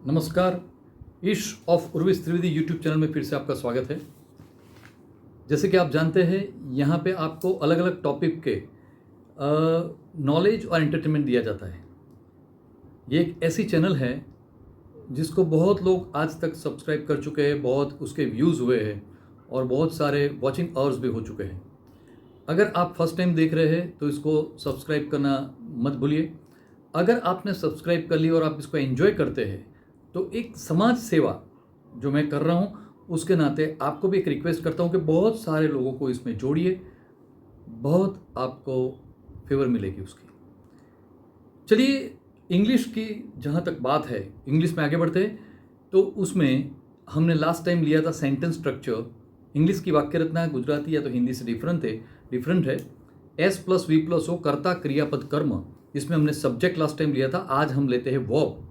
नमस्कार। ईश of Urvis Trivedi YouTube channel में फिर से आपका स्वागत है। जैसे कि आप जानते हैं, यहाँ पे आपको अलग अलग टॉपिक के नॉलेज और एंटरटेनमेंट दिया जाता है। ये एक ऐसी चैनल है जिसको बहुत लोग आज तक सब्सक्राइब कर चुके हैं, बहुत उसके व्यूज़ हुए हैं और बहुत सारे वॉचिंग आवर्स भी हो चुके हैं। अगर आप फर्स्ट टाइम देख रहे हैं तो इसको सब्सक्राइब करना मत भूलिए। अगर आपने सब्सक्राइब कर लिया और आप इसको एंजॉय करते हैं तो एक समाज सेवा जो मैं कर रहा हूँ उसके नाते आपको भी एक रिक्वेस्ट करता हूँ कि बहुत सारे लोगों को इसमें जोड़िए, बहुत आपको फेवर मिलेगी उसकी। चलिए, इंग्लिश की जहाँ तक बात है, इंग्लिश में आगे बढ़ते हैं। तो उसमें हमने लास्ट टाइम लिया था सेंटेंस स्ट्रक्चर। इंग्लिश की वाक्य रचना गुजराती या तो हिंदी से डिफरेंट है। S plus V plus O, कर्ता क्रियापद कर्म, इसमें हमने सब्जेक्ट लास्ट टाइम लिया था। आज हम लेते हैं वर्ब।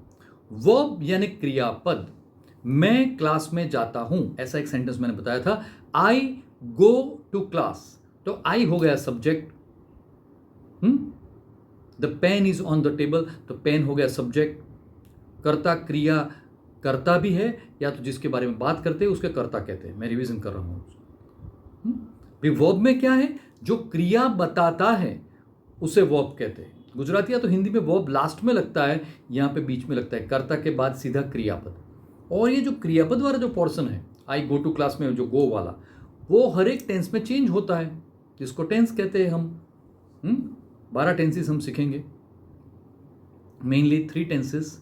वर्ब यानी क्रियापद। मैं क्लास में जाता हूं, ऐसा एक सेंटेंस मैंने बताया था। आई गो टू क्लास, तो आई हो गया subject. The pen is on the table, तो पेन हो गया सब्जेक्ट। कर्ता क्रिया कर्ता भी है, या तो जिसके बारे में बात करते हैं उसके कर्ता कहते हैं। मैं रिवीजन कर रहा हूं। वर्ब में क्या है? जो क्रिया बताता है उसे वर्ब कहते हैं। गुजराती या तो हिंदी में वर्ब लास्ट में लगता है, यहाँ पे बीच में लगता है, कर्ता के बाद सीधा क्रियापद। और ये जो क्रियापद वाला जो पोर्शन है, आई गो टू क्लास में जो गो वाला, वो हर एक टेंस में चेंज होता है, जिसको टेंस कहते हैं हम। 12 टेंसेस हम सीखेंगे, मेनली 3 टेंसेस।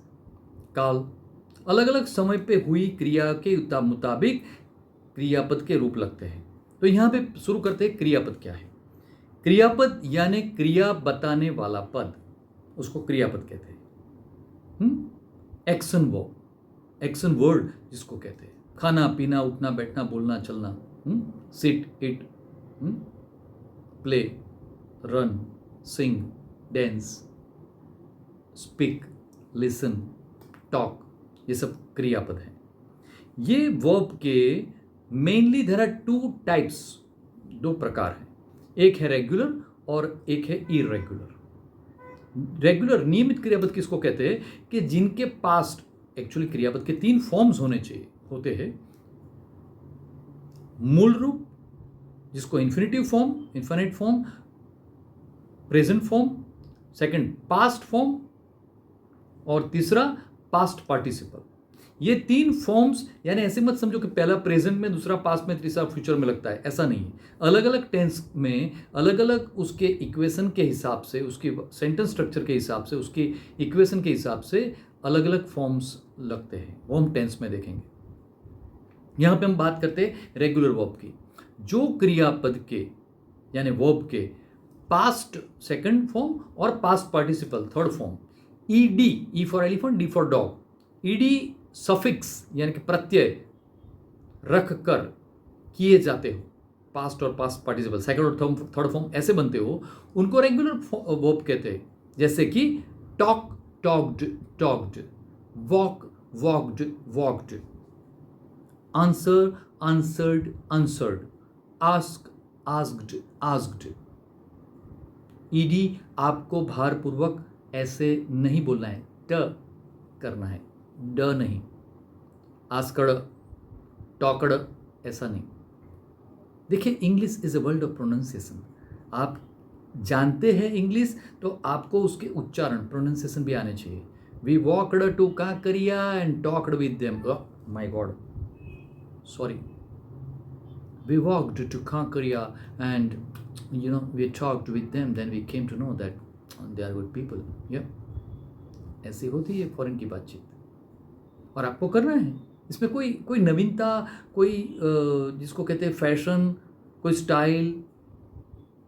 काल, अलग अलग समय पे हुई क्रिया के मुताबिक क्रियापद के रूप लगते हैं। तो यहाँ पे शुरू करते हैं, क्रियापद क्या है? क्रियापद यानी क्रिया बताने वाला पद, उसको क्रियापद कहते हैं। एक्शन वर्ब, एक्शन वर्ड जिसको कहते हैं। खाना पीना, उठना बैठना, बोलना चलना, sit eat, play, run, sing, dance, speak, listen, talk, ये सब क्रियापद हैं। ये वर्ब के मेनली देयर आर 2 टाइप्स, 2 प्रकार हैं। एक है रेगुलर और एक है इरेगुलर। रेगुलर नियमित क्रियापद किसको कहते हैं? कि जिनके पास्ट, एक्चुअली क्रियापद के 3 फॉर्म्स होते हैं। मूल रूप, जिसको infinitive form, infinite form, present form, second past form, और तीसरा पास्ट पार्टिसिपल। ये 3 फॉर्म्स, यानी ऐसे मत समझो कि पहला प्रेजेंट में, दूसरा पास्ट में, तीसरा फ्यूचर में लगता है, ऐसा नहीं है। अलग अलग टेंस में अलग अलग उसके इक्वेशन के हिसाब से, उसकी सेंटेंस स्ट्रक्चर के हिसाब से, उसकी इक्वेशन के हिसाब से अलग अलग फॉर्म्स लगते हैं। वो हम टेंस में देखेंगे। यहाँ पे हम बात करते हैं रेगुलर वर्ब की, जो क्रियापद के यानी वर्ब के पास्ट सेकंड फॉर्म और past participle third form, ED, E for elephant, D for dog, ED suffix यानी कि प्रत्यय रख कर किए जाते हो, पास्ट और पास्ट पार्टिसिपल, सेकंड और थर्ड फॉर्म ऐसे बनते हो, उनको रेगुलर वर्ब कहते हैं। जैसे कि talk, talked, talked, walk, walked, walked, answer, answered, answered, ask, asked, asked. ED आपको भारपूर्वक ऐसे नहीं बोलना है, ट करना है, ड नहीं। आस्कड़, टॉकड़, ऐसा नहीं। देखिए, English is a world of pronunciation. आप जानते हैं इंग्लिश तो आपको उसके उच्चारण, प्रोनाउंसिएशन भी आने चाहिए। We walked to Kankaria and talked with them, my god, sorry. We walked to Kankaria and we talked with them, then we came to know that they are good people. या ऐसी होती है फॉरेन की बातचीत, और आपको करना है। इसमें कोई नवीनता, कोई जिसको कहते हैं फैशन, कोई स्टाइल,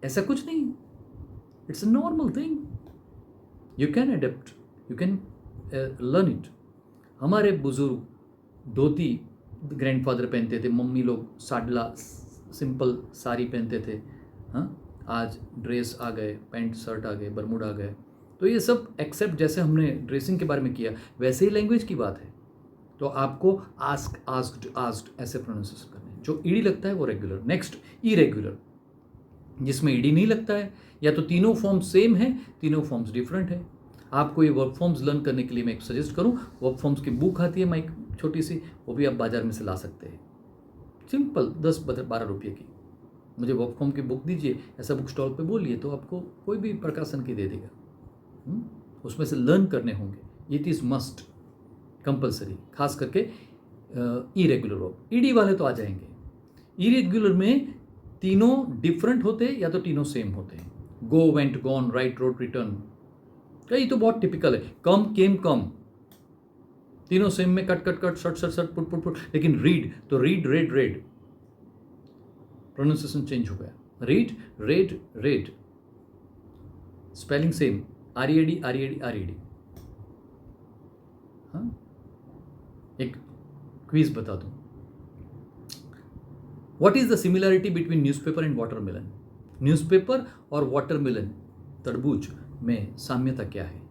ऐसा कुछ नहीं। It's a normal thing, you can adapt, you can learn it. हमारे बुजुर्ग धोती ग्रैंडफादर पहनते थे, मम्मी लोग साडला सिंपल साड़ी पहनते थे। हाँ, आज ड्रेस आ गए, पैंट शर्ट आ गए, बरमूडा आ गए। तो ये सब एक्सेप्ट, जैसे हमने ड्रेसिंग के बारे में किया, वैसे ही लैंग्वेज की बात है। तो आपको आस्क, आस्क्ड, आस्क्ड ऐसे प्रोनाउंसिएशन करने हैं। जो ईडी लगता है वो रेगुलर। नेक्स्ट, इरेगुलर, जिसमें ईडी नहीं लगता है, या तो तीनों फॉर्म सेम है, तीनों फॉर्म्स डिफरेंट है। आपको ये वर्क फॉर्म्स लर्न करने के लिए मैं एक सजेस्ट करूँ, वर्क फॉर्म्स की बुक आती है माइक छोटी सी, वो भी आप बाजार में से ला सकते हैं, सिंपल 10-12 रुपये की। मुझे वर्क फॉर्म की बुक दीजिए, ऐसा बुक स्टॉल पे बोलिए तो आपको कोई भी प्रकाशन की दे देगा। उसमें से लर्न करने होंगे, इट इज़ मस्ट कंपलसरी, खास करके इरेगुलर वर्ब। ईडी वाले तो आ जाएंगे। इरेगुलर में तीनों डिफरेंट होते या तो तीनों सेम होते हैं। Go, went, gone, write, wrote, written, कई तो बहुत टिपिकल है। कम, केम, कम, तीनों सेम में cut cut cut, shut shut shut, put put put. लेकिन रीड तो read, red, red, pronunciation change हो गया। Read, red, red, spelling same, RED, RED, RED. हाँ, एक क्विज बता दूं, what is the similarity between newspaper and watermelon? Newspaper और watermelon, तरबूज में साम्यता क्या है?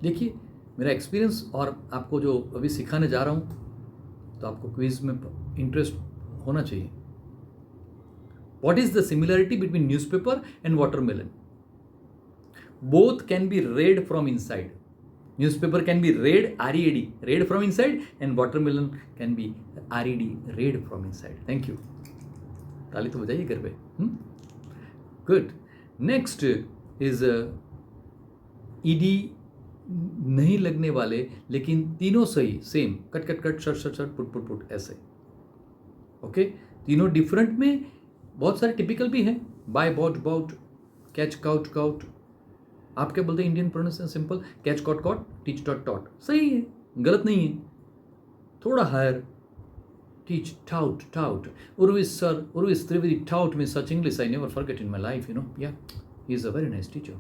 देखिए, मेरा एक्सपीरियंस और आपको जो अभी सिखाने जा रहा हूं, तो आपको क्विज में इंटरेस्ट होना चाहिए। What is the similarity between newspaper and watermelon? Both can be red from inside. Newspaper can be read, READ, read from inside, and watermelon can be RED, read from inside. Thank you. ताली तो बजाइए घर पे। Good. Next is ED नहीं लगने वाले लेकिन तीनों सही, same, cut cut cut, shut shut shut, put put put, ऐसे। ओके, तीनों डिफरेंट में बहुत सारे टिपिकल भी हैं। Buy, bought, bought, catch, caught, caught. आप क्या बोलते हैं Indian pronunciation? Simple, catch, caught, caught, teach, taught, taught. सही है, गलत नहीं है। थोड़ा higher, teach, taught, taught. Urvis Trivedi taught me such English I never forget in my life, Yeah, he is a very nice teacher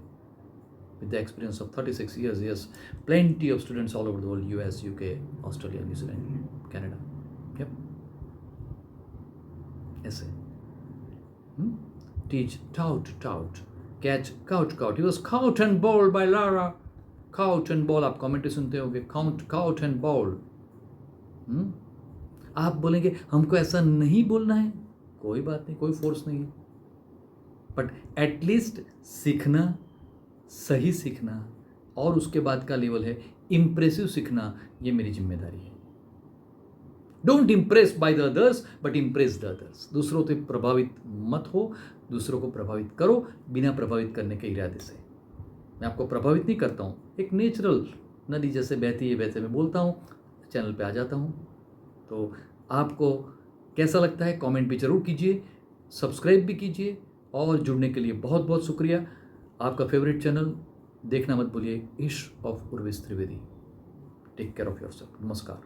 with the experience of 36 years. Yes, plenty of students all over the world, US, UK, Australia, New Zealand, Canada. Yep. ऐसे teach, tout, tout, catch, couch, cout. He was caught and bowled by Lara. Couch and ball, आप commentary सुनते होंगे, couch and ball. आप बोलेंगे हमको ऐसा नहीं बोलना है, कोई बात नहीं, कोई फोर्स नहीं है, बट एटलीस्ट सीखना, सही सीखना, और उसके बाद का लेवल है इम्प्रेसिव सीखना, ये मेरी जिम्मेदारी है। Don't impress by the others but impress the others. दूसरों से प्रभावित मत हो, दूसरों को प्रभावित करो बिना प्रभावित करने के इरादे से। मैं आपको प्रभावित नहीं करता हूँ, एक नेचुरल नदी जैसे बहती है वैसे मैं बोलता हूँ, चैनल पे आ जाता हूँ। तो आपको कैसा लगता है कमेंट भी ज़रूर कीजिए, सब्सक्राइब भी कीजिए, और जुड़ने के लिए बहुत बहुत शुक्रिया। आपका फेवरेट चैनल देखना मत भूलिए, इश्क of Urvis Trivedi. Take care of yourself. नमस्कार।